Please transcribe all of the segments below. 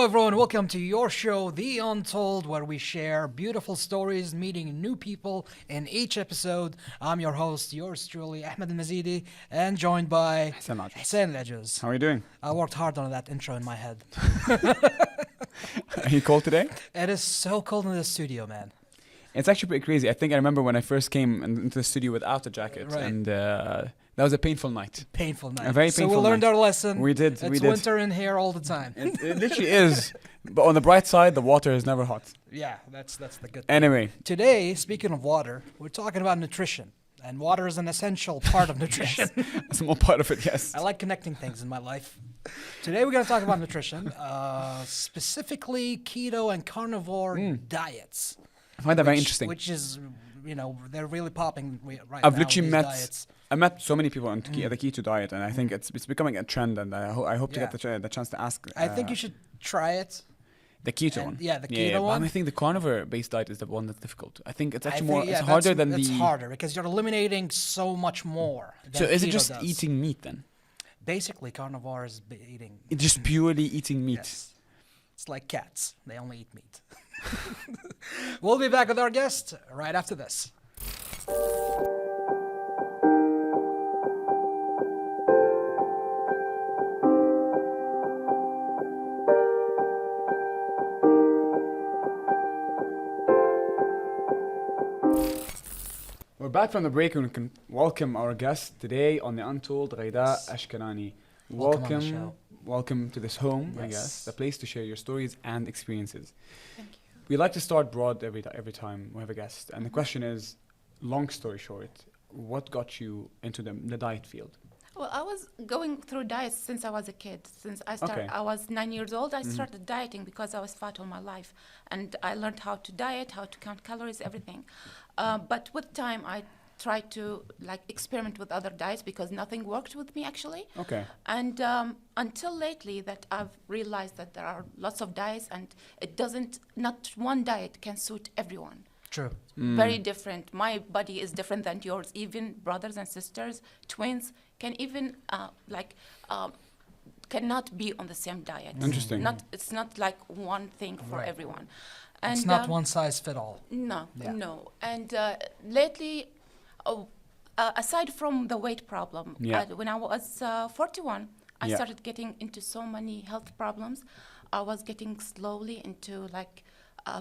everyone. Welcome to your show, The Untold, where we share beautiful stories, meeting new people in each episode. I'm your host, yours truly, Ahmad ALMazeedi, and joined by Hussein Ajouz. How are you doing? I worked hard on that intro in my head. Are you cold today? It is so cold in the studio, man. It's actually pretty crazy. I think I remember when I first came into the studio without a jacket, Right. and that was a painful night. Painful night. A very So painful we learned night. our lesson. We did. It's we did. winter in here all the time. It literally is. But on the bright side, the water is never hot. Yeah, that's the good thing. Anyway, Today, speaking of water, we're talking about nutrition. And water is an essential part of nutrition. a small part of it, yes. I like connecting things in my life. Today we're going to talk about nutrition, specifically keto and carnivore diets. I find that very interesting. Which is, they're really popping right I've now. literally these met diets. I met so many people on the keto diet, and I think it's becoming a trend. And I hope to Yeah. get the chance to ask. I think you should try it. The keto And- one. yeah, the keto But one. I think the carnivore-based diet is the one that's difficult. I think it's I actually think- more. yeah, It's harder than It's the. harder because you're eliminating so much more. So than is it keto just does. eating meat then? Basically, carnivore is eating. It's just purely eating meat. Yes. It's like cats. They only eat meat. We'll be back with our guest right after this. We're back from the break and we can welcome our guest today on the Untold, Ghaida Ashkanani. Welcome on the show. Welcome to this home, I Yes. guess, the place to share your stories and experiences. Thank you. We like to start broad every time we have a guest. And the question is, long story short, what got you into the diet field? Well, I was going through diets since I was a kid. Since Okay. I was 9 years old, I started dieting because I was fat all my life. And I learned how to diet, how to count calories, everything. But with time, I tried to experiment with other diets because nothing worked with me actually. Okay. And until lately that I've realized that there are lots of diets and not one diet can suit everyone. True. Very different. My body is different than yours. Even brothers and sisters, twins, can even cannot be on the same diet. Interesting. It's not like one thing for Right. everyone. It's not one size fit all. No, Yeah. no. And lately, aside from the weight problem, Yeah. when I was 41, I Yeah. started getting into so many health problems. I was getting slowly into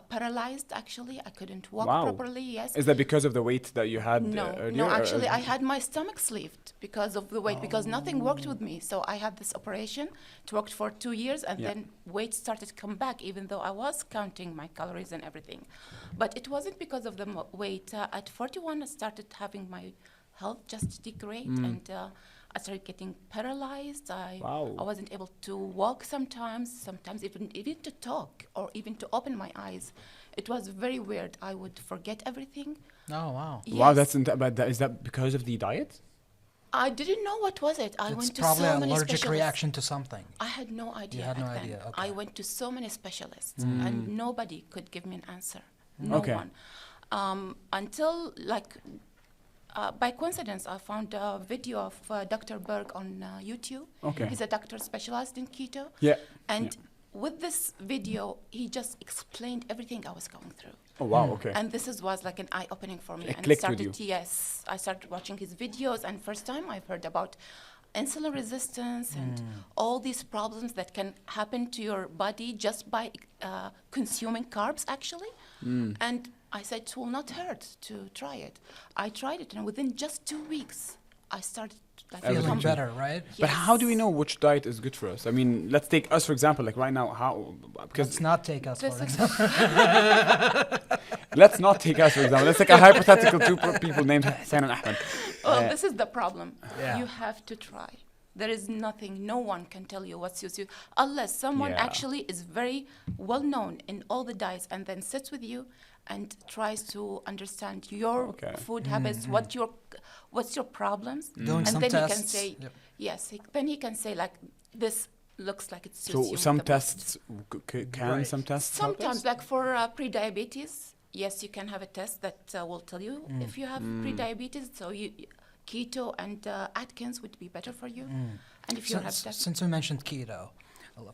paralyzed, actually. I couldn't walk Wow. properly, yes. Is that because of the weight that you had No, earlier? no, or- actually, I had my stomach sleeved because of the weight, because nothing worked with me. So I had this operation. It worked for 2 years, and Yeah. then weight started to come back, even though I was counting my calories and everything. But it wasn't because of the weight. At 41, I started having my health just degrade, and I started getting paralyzed. Wow. I wasn't able to walk sometimes even to talk or even to open my eyes. It was very weird. I would forget everything. Oh, wow. Wow, Yes. is that because of the diet? I didn't know what was it. I It's went to probably so an many allergic specialists. reaction to something. I had no idea. had no back then. idea, okay. I went to so many specialists, and nobody could give me an answer. No Okay. one. Until by coincidence, I found a video of Dr. Berg on YouTube. Okay. He's a doctor specialized in keto. Yeah. And with this video, he just explained everything I was going through. Oh, wow, okay. And this was like an eye-opening for me. It And clicked with you. Yes, I started watching his videos, and first time I've heard about insulin resistance and all these problems that can happen to your body just by consuming carbs, actually. And I said, it will not hurt to try it. I tried it, and within just 2 weeks, I started Everything Feeling changed. better, right? But how do we know which diet is good for us? I mean, let's take us, for example, like right now, because Let's not take us, This for is- example. let's not take us, for example. Let's take a hypothetical two people named Hussein and Ahmad. Well, this is the problem. Yeah. You have to try. There is nothing, no one can tell you what suits you unless someone Yeah. actually is very well known in all the diets and then sits with you and tries to understand your Okay. food habits, what's your problems, Doing and some then tests. he can say, Yep. yes, then he can say like this looks like it suits So you some the most. tests can Right. some tests help us? Sometimes, like for pre-diabetes, yes, you can have a test that will tell you if you have pre-diabetes. So keto and Atkins would be better for you. And if you have that, Since we mentioned keto,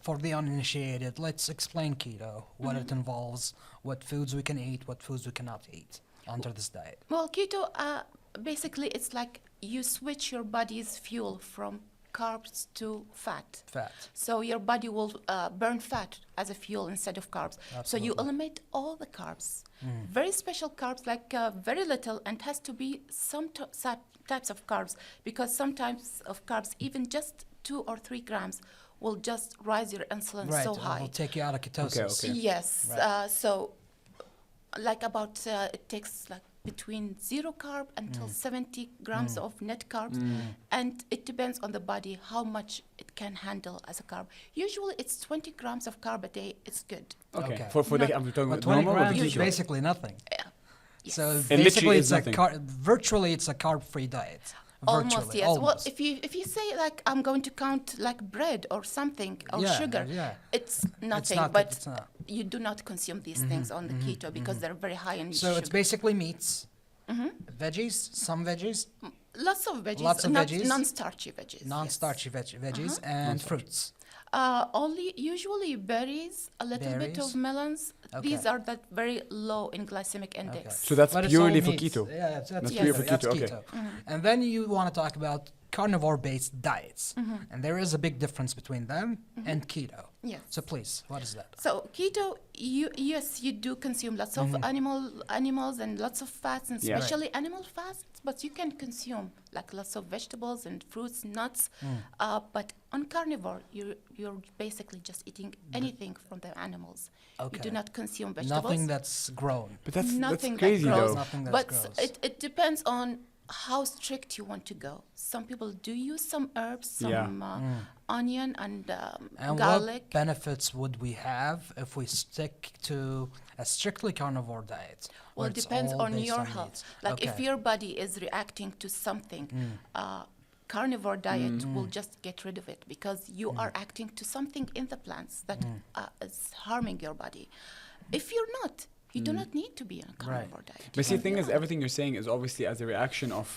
For the uninitiated, let's explain keto, what it involves, what foods we can eat, what foods we cannot eat under this diet. Well, keto, basically, it's like you switch your body's fuel from carbs to fat. Fat. So your body will burn fat as a fuel instead of carbs. So you Absolutely. eliminate all the carbs. Very special carbs, like very little, and has to be some types of carbs, because some types of carbs, even just 2 or 3 grams, will just rise your insulin Right, so it high. will take you out of ketosis. Okay. Yes. Right. So, like about it takes like between 0 carb until 70 grams of net carbs, and it depends on the body how much it can handle as a carb. Usually, it's 20 grams of carb a day. It's good. Okay. Okay. For the Not- I'm talking But about 20 normal or grams the is keto? basically nothing. Yeah. Yes. So literally basically, is it's nothing. virtually it's a carb-free diet. Almost, Virtually, yes. almost. Well, if you say like I'm going to count like bread or something or Yeah, sugar, yeah. it's nothing. not- but it's not. you do not consume these things on the keto because they're very high in So sugar. it's basically meats, veggies, some veggies, Lots of veggies, Lots of veggies. non-starchy veggies. non-starchy veggies, and fruits. Only usually berries, a little bit Berries. of melons. Okay. These are that very low in glycemic index. So that's But it's purely all for meats. keto. Yeah, that's That's keto. purely for That's keto, okay. And then you want to talk about carnivore-based diets, and there is a big difference between them and keto. Yes. So please, what is that? So keto, yes, you do consume lots of animals and lots of fats, and Yeah. Right. especially animal fats. But you can consume like lots of vegetables and fruits, nuts. But on carnivore, you're basically just eating anything from the animals. You Okay. do not consume vegetables. Nothing that's grown. But that's Nothing crazy that grows. though. Nothing that But grows. it depends on how strict you want to go. Some people do use some herbs, some onion and And garlic. what benefits would we have if we stick to a strictly carnivore diet? Well, where it it's depends all on based your on health. meats? Like if Okay. your body is reacting to something, carnivore diet will just get rid of it because you are acting to something in the plants that is harming your body. If you're not, you do not need to be on a carnivore diet. But see, You the thing can is, be everything you're saying is obviously as a reaction of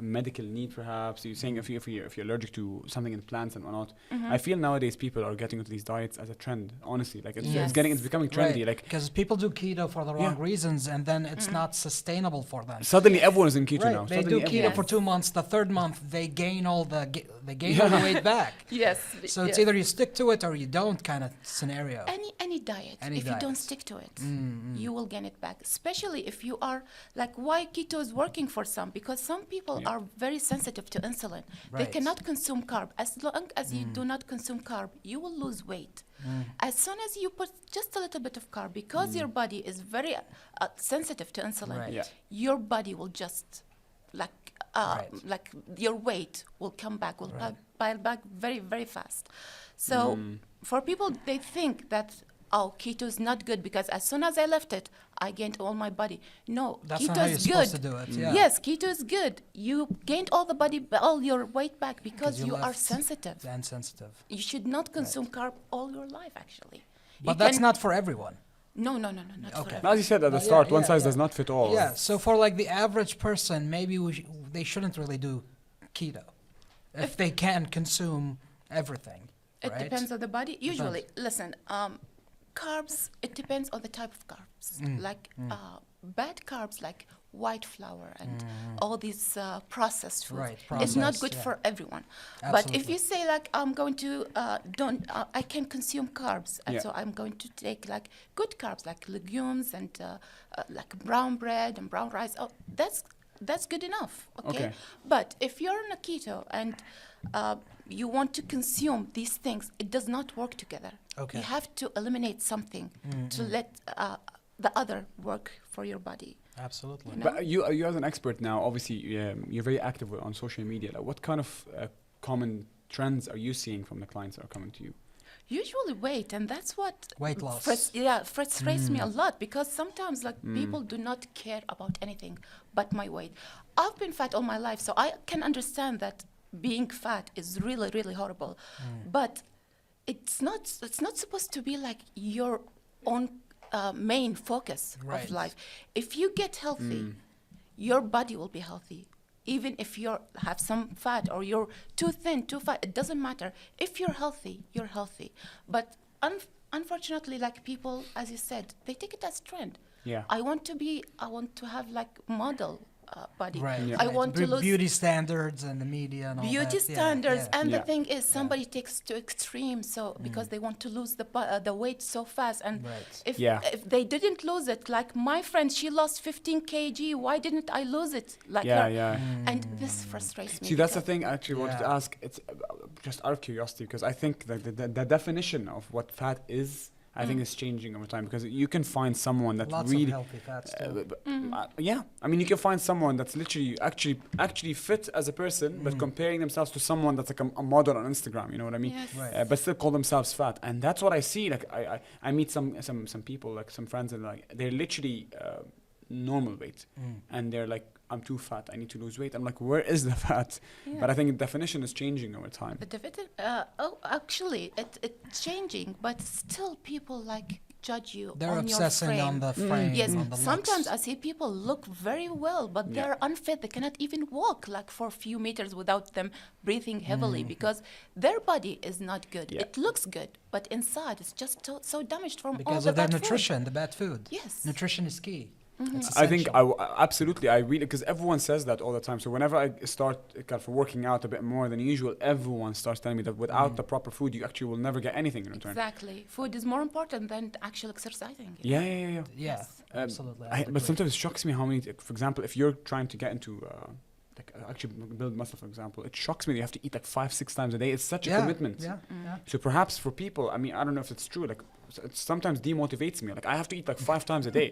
medical need, perhaps. You're saying if you're allergic to something in plants and whatnot. I feel nowadays people are getting into these diets as a trend. Honestly, like it's Yes. it's becoming trendy. Like because people do keto for the wrong Yeah. reasons, and then it's not sustainable for them. suddenly everyone is in keto Right, now. they do Suddenly keto everyone- for 2 months. The third month, they gain all the weight back. Yes. So it's yes. either you stick to it or you don't, kind of scenario. Any diet, Any if you don't diets. stick to it, you will gain it back. Especially if you are like, why keto is working for some, because some people are very sensitive to insulin. They Right. cannot consume carb. As long as you do not consume carb, you will lose weight. As soon as you put just a little bit of carb, because your body is very sensitive to insulin, Right. Yeah. your body will just Right. like your weight will come back, will pile back very, very fast. So for people, they think that, oh, keto is not good because as soon as I left it, I gained all my body. No, That's keto not how is you're good. supposed to do it. Yeah. Yes, keto is good. You gained all your weight back because you are left sensitive. And sensitive. You should not consume carb all your life, actually. But that's not for everyone. No, not Okay. for As you said at the Yeah, start, one yeah, size yeah. does not fit all. Yeah. So for like the average person, maybe they shouldn't really do keto if they can consume everything. It right? depends on the body. Usually, listen, carbs, it depends on the type of carbs. Like bad carbs like white flour and all these processed foods. Right, It's not processed, good yeah. for everyone. But if Absolutely. you say like, I'm going to, I can consume carbs. And Yeah. so I'm going to take like good carbs like legumes and like brown bread and brown rice. Oh, that's good enough, okay? Okay. But if you're on a keto and you want to consume these things, it does not work together. Okay. You have to eliminate something to let the other work for your body. Absolutely. You know? But you as an expert now, obviously, you're very active on social media. Like, what kind of common trends are you seeing from the clients that are coming to you? Usually weight, and that's what Weight loss. frustrates me a lot, because sometimes like people do not care about anything but my weight. I've been fat all my life, so I can understand that being fat is really, really horrible. But it's not supposed to be like your own main focus Right. of life. If you get healthy, your body will be healthy. even if you have some fat or you're too thin, too fat, it doesn't matter. If you're healthy, you're healthy. But unfortunately, like people, as you said, they take it as trend. Yeah. I want to have like model body. Right. Yeah. I want to lose beauty standards and the media and all beauty that. Yeah, standards. yeah. And Yeah. the thing is, somebody takes to extreme, so because they want to lose the weight so fast. And Right. if Yeah. if they didn't lose it, like my friend, she lost 15 kg. Why didn't I lose it like Yeah, her? yeah. And this frustrates me. See, that's the because- thing I actually wanted to Yeah. ask. It's just out of curiosity, because I think that the definition of what fat is, I think is changing over time, because you can find someone that Lots really of healthy fats too. yeah, I mean, you can find someone that's literally actually fit as a person, but comparing themselves to someone that's like a model on Instagram, you know what I mean? Yes. Right. But still call themselves fat, and that's what I see. Like I meet some people, like some friends, and like they're literally normal weight, and they're like, I'm too fat, I need to lose weight. I'm like, where is the fat? Yeah. But I think the definition is changing over time. The actually, it's changing, but still people like judge you They're on your obsessing frame. on the frame. Yes, on the sometimes looks. I see people look very well, but Yeah. they're unfit. They cannot even walk like for a few meters without them breathing heavily because their body is not good. Yeah. It looks good, but inside it's just so damaged from all Because the of their bad food. nutrition, the bad food. Yes. Nutrition is key. It's I think essential. absolutely, I really, because everyone says that all the time. So whenever I start kind of working out a bit more than usual, everyone starts telling me that without the proper food, you actually will never get anything in return. Exactly. Food is more important than actual exercising. Yeah, yeah, yeah, yeah. Yeah, Yes. absolutely. I would But agree. sometimes it shocks me how many, for example, if you're trying to get into actually build muscle, for example, it shocks me that you have to eat like 5-6 times a day. It's such a commitment. Yeah, yeah. So perhaps for people, I mean, I don't know if it's true, like it sometimes demotivates me. Like I have to eat like 5 times a day.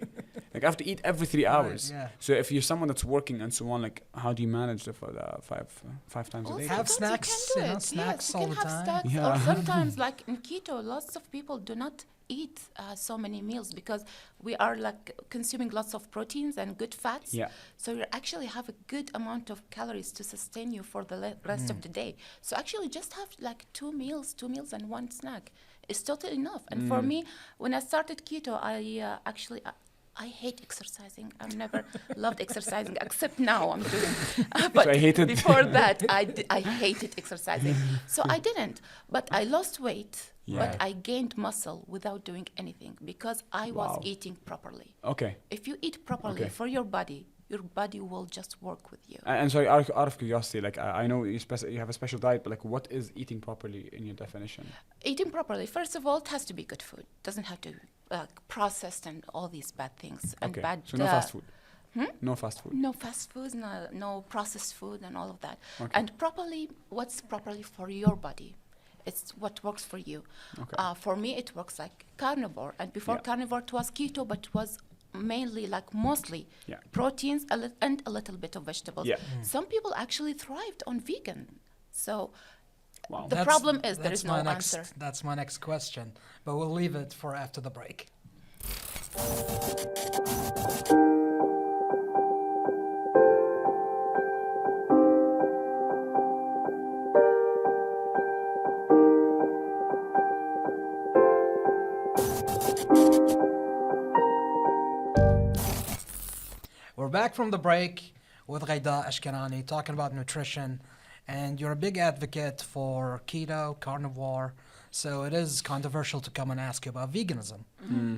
Like I have to eat every 3 hours. yeah. So if you're someone that's working and so on, like how do you manage for the five times a Also, day? Have sometimes snacks, you you can do know, it. snacks yes, all you the can have time. snacks, Yeah. or sometimes, like in keto, lots of people do not eat so many meals because we are like consuming lots of proteins and good fats. Yeah. So you actually have a good amount of calories to sustain you for the rest of the day. So actually, just have like two meals and one snack. It's totally enough. And for me, when I started keto, I hate exercising. I've never loved exercising, except now I'm doing. But I hate it. before that, I hated exercising. So I didn't. But I lost weight, Yeah. but I gained muscle without doing anything because I was Wow. eating properly. Okay. If you eat properly Okay. for your body will just work with you. And sorry, out of curiosity, like I know you have a special diet, but like what is eating properly in your definition? Eating properly, first of all, it has to be good food. Doesn't have to processed and all these bad things and Okay. bad. So no fast food. No fast food. No fast foods, no processed food, and all of that. Okay. And properly, what's properly for your body? It's what works for you. Okay. For me, it works like carnivore, and before Yeah. carnivore, it was keto, but it was mainly like mostly Yeah. proteins and a little bit of vegetables. Yeah. Some people actually thrived on vegan. So Wow. the problem is there that's is no my next, answer. That's my next question, but we'll leave it for after the break. We're back from the break with Ghaida Ashkanani talking about nutrition, and you're a big advocate for keto, carnivore, so it is controversial to come and ask you about veganism.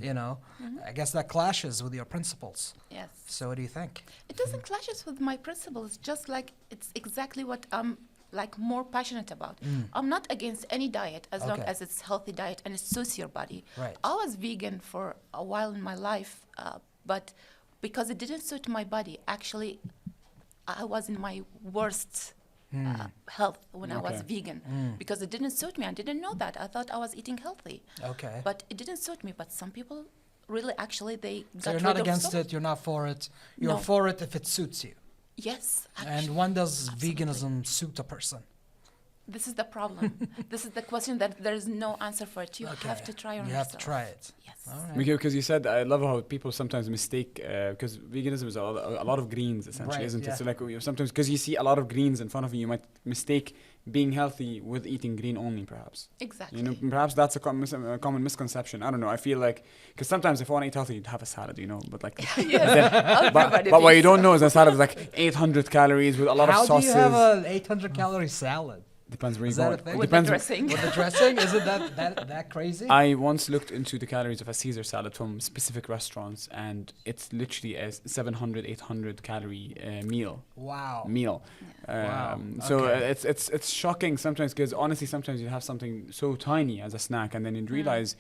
You know, I guess that clashes with your principles. Yes. So what do you think? It doesn't clashes with my principles. Just like it's exactly what I'm like more passionate about. I'm not against any diet as long Okay. as it's healthy diet and it suits your body. Right. I was vegan for a while in my life, but because it didn't suit my body, actually, I was in my worst health when I was Okay. vegan because it didn't suit me. I didn't know that. I thought I was eating healthy, Okay. but it didn't suit me. But some people really actually they got So you're rid not of against stuff. it, you're not for it, you're No. for it if it suits you. Yes, And actually. when does Absolutely. veganism suit a person? This is the problem. This is the question that there is no answer for it. You have to try on You yourself. have to try it. Yes. All right. Because you said, I love how people sometimes mistake, because veganism is a lot of greens, essentially, Right, isn't yeah. it? So like sometimes, because you see a lot of greens in front of you, you might mistake being healthy with eating green only, perhaps. Exactly. You know, perhaps that's a common misconception. I don't know. I feel like, because sometimes if I want to eat healthy, you'd have a salad, you know. But like, Yes. but what you don't know is a salad is like 800 calories with a lot How of sauces. do you have an 800 calorie salad? Depends where you Is that go. a thing? It With the depends. dressing. With the dressing? Is it that crazy? I once looked into the calories of a Caesar salad from specific restaurants, and it's literally a 700, 800 calorie meal. Wow. Wow. So Okay. it's shocking sometimes, because honestly, sometimes you have something so tiny as a snack, and then you'd realize.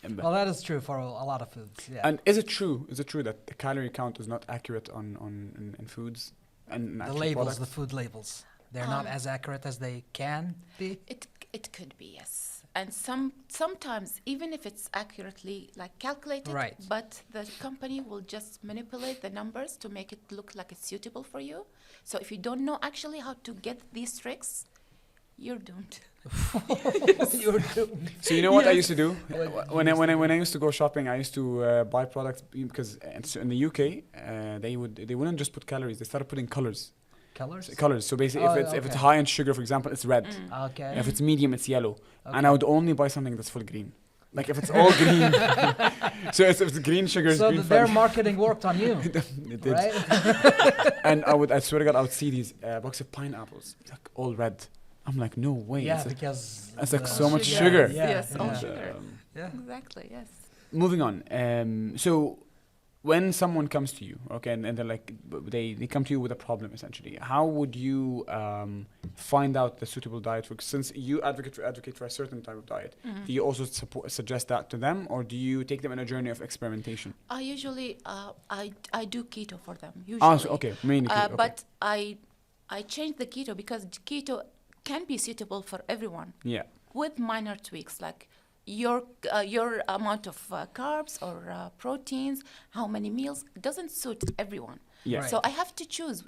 Well, that is true for a lot of foods. Yeah. And is it true? Is it true that the calorie count is not accurate in foods and The actual labels, products? the food labels, they're not as accurate as they can be. It could be, yes. And sometimes even if it's accurately like calculated, Right. but the company will just manipulate the numbers to make it look like it's suitable for you. So if you don't know actually how to get these tricks, you're doomed. You're doomed. So you know what I Yes. used to do What when I used to go shopping, I used to buy products because in the UK they wouldn't just put calories, they started putting colors. Colors? So basically, if it's Okay. high in sugar, for example, it's red. Okay. If it's medium, it's yellow. And Okay. I would only buy something that's full green. Like if it's all green, so if it's green sugar, So green their fat. marketing worked on you, It did. right? And I swear to God, I would see these box of pineapples, like all red. I'm like, no way. Yeah, it's like, because it's like the so much Sugar. sugar. Yeah, Yes, all yeah. sugar. Yeah. Exactly, yes. Moving on. So when someone comes to you, okay, and they're like, they come to you with a problem, essentially, how would you find out the suitable diet for? Since you advocate for a certain type of diet, do you also suggest that to them, or do you take them on a journey of experimentation? I usually I do keto for them usually. Ah, so, okay, mainly keto, okay. But I changed the keto because keto can be suitable for everyone Yeah. with minor tweaks like your amount of carbs or proteins, how many meals doesn't suit everyone. Yeah. Right. So I have to choose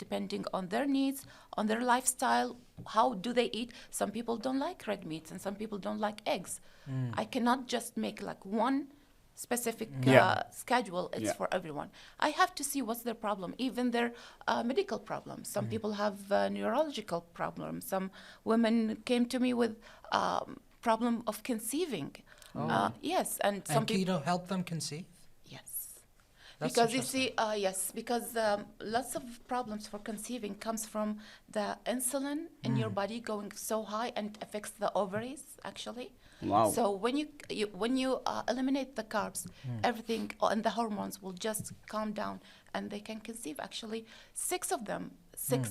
depending on their needs, on their lifestyle. How do they eat? Some people don't like red meats and some people don't like eggs. I cannot just make like one specific Yeah. schedule. It's Yeah. for everyone. I have to see what's their problem, even their medical problems. Some people have neurological problems. Some women came to me with problem of conceiving. Yes, and some And people. keto help them conceive? Yes. That's Because you see, yes, because lots of problems for conceiving comes from the insulin in your body going so high and affects the ovaries actually. Wow. So when you eliminate the carbs, everything and the hormones will just calm down and they can conceive. Actually, 6 of them,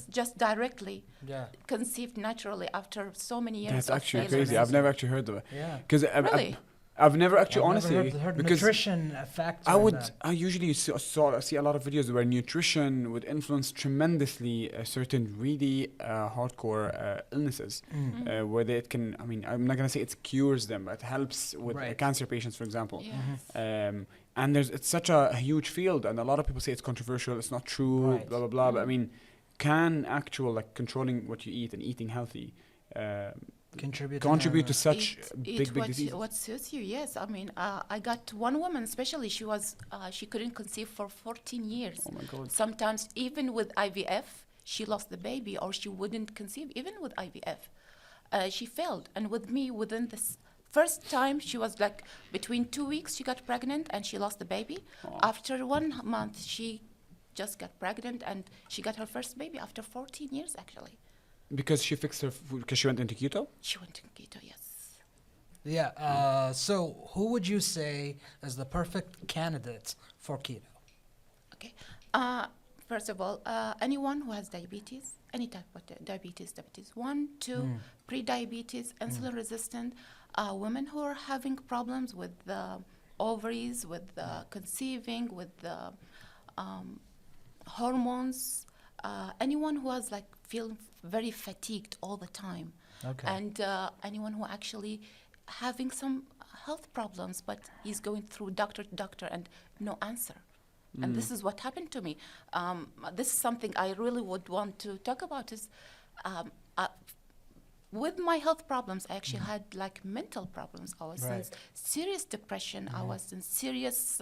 just directly Yeah. conceived naturally after so many years. That's of actually failure. crazy. I've never actually heard of it. Yeah. Because Really? I've never actually, I've honestly, never heard because nutrition factor. I in would, that. I usually see a lot of videos where nutrition would influence tremendously certain really hardcore illnesses, where it can, I mean, I'm not going to say it cures them, but it helps with Right. cancer patients, for example. Yes. And it's such a huge field, and a lot of people say it's controversial, it's not true, Right. blah, blah, blah. But I mean, can actual, like, controlling what you eat and eating healthy contribute to such big what, diseases? what suits you? Yes, I mean, I got one woman, especially she couldn't conceive for 14 years. Oh my God. Sometimes even with IVF, she lost the baby, or she wouldn't conceive even with IVF. She failed, and with me, within this first time, she was like between 2 weeks, she got pregnant, and she lost the baby. After 1 month, she just got pregnant, and she got her first baby after 14 years, actually. Because she fixed her food, because she went into keto? She went to keto, yes. Yeah. So who would you say is the perfect candidate for keto? Okay. First of all, anyone who has diabetes, any type of diabetes 1, 2, pre-diabetes, insulin resistant, women who are having problems with the ovaries, with conceiving, with the hormones, anyone who has like feel very fatigued all the time, Okay. and anyone who actually having some health problems, but he's going through doctor to doctor and no answer. And this is what happened to me. This is something I really would want to talk about is with my health problems, I actually had like mental problems. I was in serious depression. I was in serious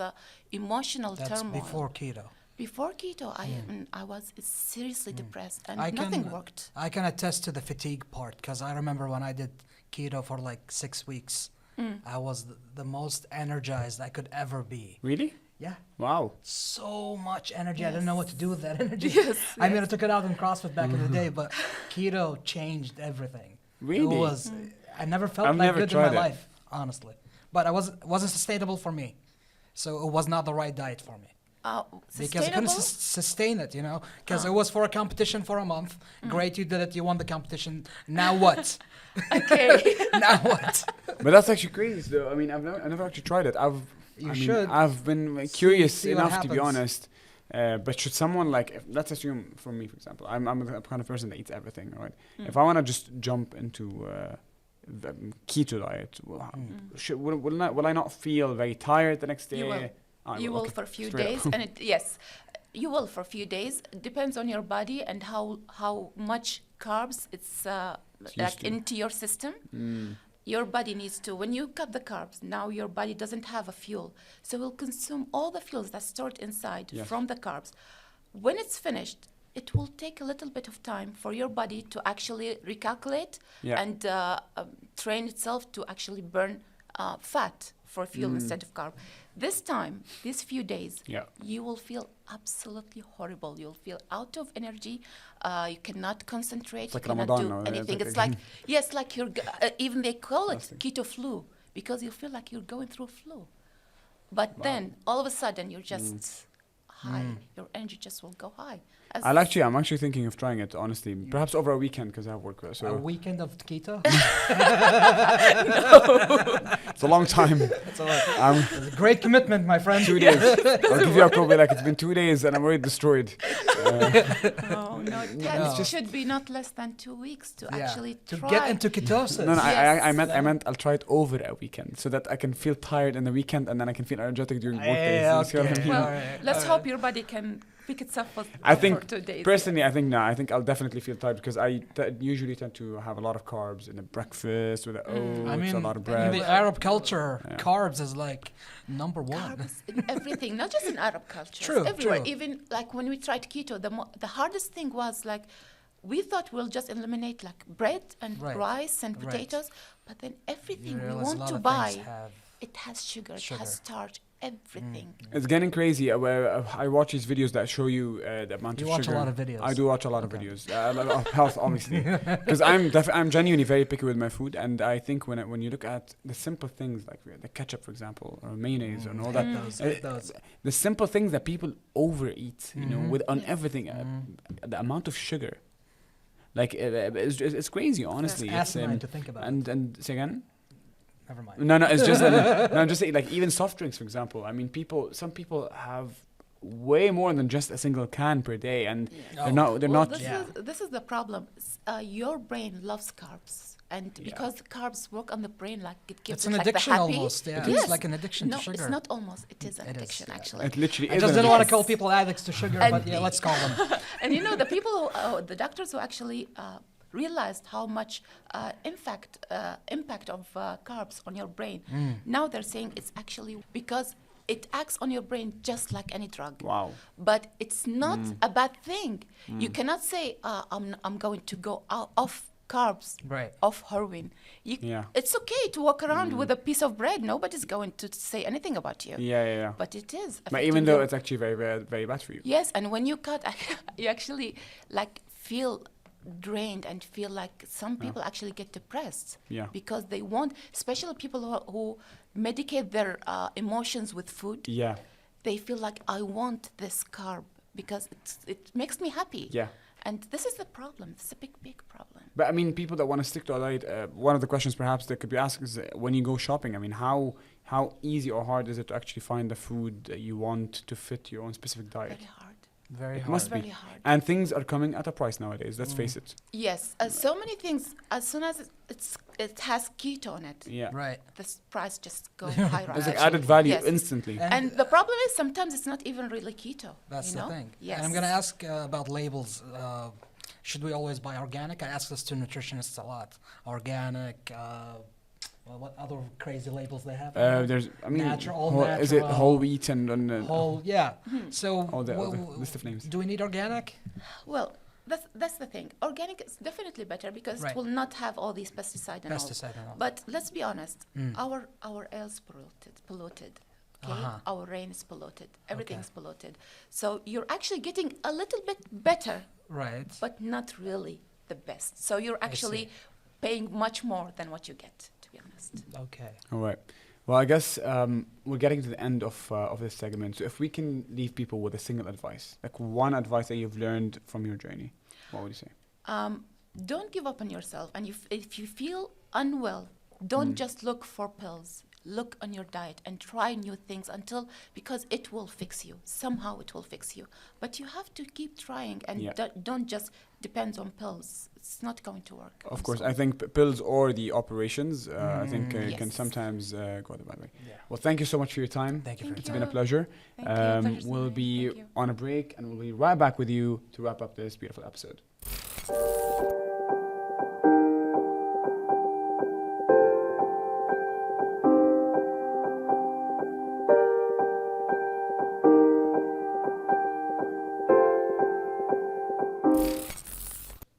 emotional That's turmoil. before keto. Before keto, I was seriously depressed and I nothing can worked. I can attest to the fatigue part because I remember when I did keto for like 6 weeks, I was the most energized I could ever be. Really? Yeah, Wow. so much energy. I didn't know what to do with that energy. Yes, I mean, I took it out in CrossFit back in the day, but keto changed everything. Really? It was. I never felt I've like never good in my tried it. life, honestly. But it wasn't sustainable for me, so it was not the right diet for me. Because I couldn't Sustainable? sustain it, you know. Because it was for a competition for a month. Great, you did it. You won the competition. Now what? Okay. Now what? But that's actually crazy, though. I mean, I never actually tried it. You should. I've been curious see what enough to be happens. honest. But should someone like, let's assume for me, for example, I'm the kind of person that eats everything, right? If I want to just jump into the keto diet, will I not feel very tired the next day? You will. I You will okay. for a few Straight days, up. and yes, you will for a few days. It depends on your body and how much carbs it's used like to. into your system. Your body needs to. When you cut the carbs, now your body doesn't have a fuel, so it will consume all the fuels that's stored inside Yes. from the carbs. When it's finished, it will take a little bit of time for your body to actually recalculate Yeah. and train itself to actually burn fat for fuel instead of carb. This time, these few days, Yeah. you will feel absolutely horrible. You'll feel out of energy. You cannot concentrate. It's like you cannot Ramadan do now, yeah, anything. it's It's like- like, yes, like even they call it Fasting. keto flu because you feel like you're going through flu. But then all of a sudden you're just high. Your energy just will go high. As I'm actually thinking of trying it, honestly. Perhaps over a weekend because I have work. So A weekend of keto? it's a long time. It's a great commitment, my friend. 2 days. I'll give you a call. Be like, it's been 2 days and I'm already destroyed. Oh no, No. it should be not less than 2 weeks to Yeah, actually to try. get into ketosis. No, I Yes. meant I'll try it over a weekend so that I can feel tired in the weekend and then I can feel energetic during work days. Yeah, You see what I okay. mean? Well, Alright, let's alright. hope your body can pick itself up I for think 2 days. personally, I think I'll definitely feel tired because I usually tend to have a lot of carbs in the breakfast with the oats, I mean, a lot of in bread. the Arab culture, Yeah. carbs is like number one. Carbs in everything, not just in Arab culture. True, everywhere. true. Even like when we tried keto, the hardest thing was like we thought we'll just eliminate like bread and Right, rice and right. potatoes, but then everything You we realize a want lot to of buy, things have it has sugar, it Sugar. has starch, everything. It's getting crazy. Where I watch these videos that show you the amount You of watch a sugar. lot of videos. I do watch a lot of Okay. videos. A lot of health, obviously, because I'm genuinely very picky with my food, and I think when you look at the simple things like the ketchup, for example, or mayonnaise, and all that, those. the simple things that people overeat, you know, with on Yes. everything, the amount of sugar, like it's crazy, honestly. It's, asinine to think about. and say again. Never mind. No, it's just no, I'm just saying, like even soft drinks, for example. I mean, some people have way more than just a single can per day, and Yeah. they're Well, not. this is the problem. Your brain loves carbs, and Yeah. because carbs work on the brain, like it gives It's it an like the addiction happy. almost. Yeah, Yes. it's like an addiction No, to sugar. it's not almost. It is an It is, addiction, yeah. actually. It literally I is. just an didn't want to Yes. call people addicts to sugar, And but yeah, let's call them. And you know, the people, the doctors who actually realized how much impact of carbs on your brain. Now they're saying it's actually because it acts on your brain just like any drug. Wow. But it's not a bad thing. You cannot say, I'm going to go off carbs, Right. off heroin. Yeah. It's okay to walk around with a piece of bread. Nobody's going to say anything about you. Yeah. But it is. But affecting even though your- it's actually very, very, very bad for you. Yes, and when you cut, you actually like feel drained and feel like some people actually get depressed. Yeah. Because they want, especially people who medicate their emotions with food. Yeah. They feel like I want this carb because it makes me happy. Yeah. And this is the problem. This is a big problem. But I mean, people that want to stick to a diet, one of the questions perhaps that could be asked is when you go shopping, I mean, how easy or hard is it to actually find the food that you want to fit your own specific diet? Very hard. Very It hard. must be. Very hard. And things are coming at a price nowadays, let's face it. Yes, so many things. As soon as it has keto on it, Yeah. Right. this price just goes high. It's like added value Yes. instantly. And the problem is sometimes it's not even really keto. That's you the know? thing. Yes. And I'm going to ask about labels. Should we always buy organic? I ask this to nutritionists a lot. Organic, Well, what other crazy labels they have? There's, I mean, Natural, is it natural. whole wheat and Whole, yeah. So, all the list of names? do we need organic? Well, that's the thing. Organic is definitely better because Right. it will not have all these pesticide and all. Pesticide and all. But let's be honest, Mm. our air's polluted. Okay, Uh-huh. our rain is polluted. Everything's polluted. So you're actually getting a little bit better, Right. but not really the best. So you're actually paying much more than what you get, to be honest. Okay. All right. Well, I guess we're getting to the end of this segment. So if we can leave people with a single advice, like one advice that you've learned from your journey, what would you say? Don't give up on yourself. And if you feel unwell, don't just look for pills. Look on your diet and try new things because it will fix you. Somehow it will fix you. But you have to keep trying and don't just depend on pills. It's not going to work. Of course, I think pills or the operations, I think can Yes. sometimes go the bad way. Yeah. Well, thank you so much for your time. Thank you for Thank your It's been a you. pleasure. Thank you. Pleasure's We'll mine. be Thank you. on a break and we'll be right back with you to wrap up this beautiful episode.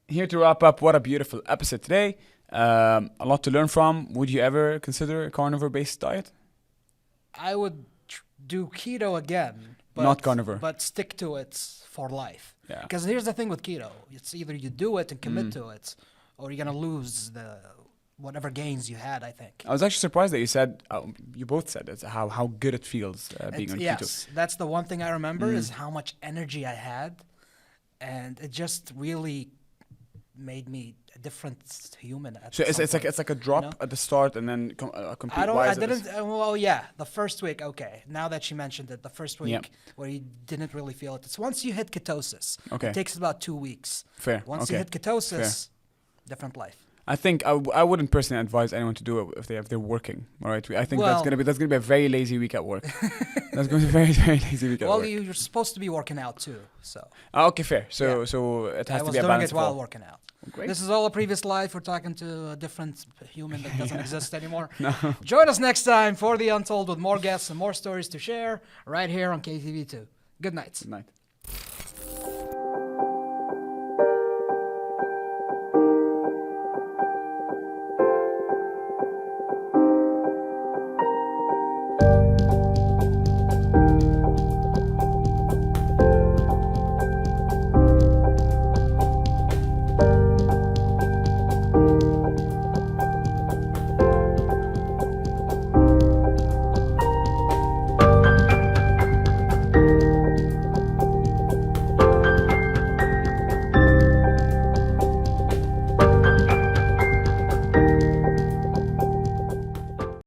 Here to wrap up, what a beautiful episode today. A lot to learn from. Would you ever consider a carnivore-based diet? I would do keto again. But, Not carnivore. But stick to it for life. Yeah. Because here's the thing with keto. It's either you do it and commit to it, or you're going to lose the whatever gains you had, I think. I was actually surprised that you said, you both said it, how good it feels being on keto. Yes, that's the one thing I remember is how much energy I had. And it just really made me a different human. So it's like a drop you know? at the start and then a complete. I didn't. Well, yeah, the first week. Okay, now that she mentioned it, the first week Yeah. where you didn't really feel it. It's once you hit ketosis. Okay. It takes about 2 weeks. Fair. Once okay. you hit ketosis, different life. I think I wouldn't personally advise anyone to do it if they're working. All right, I think Well- that's gonna be a very lazy week at work. That's gonna be a very very lazy week at Well, work. you're supposed to be working out too, so Okay, fair. So Yeah. so it has I to was be a doing balance. it while of all. working out. Great. This is all a previous life. We're talking to a different human that doesn't exist anymore. Join us next time for The Untold with more guests and more stories to share right here on KTV2. Good night. Good night.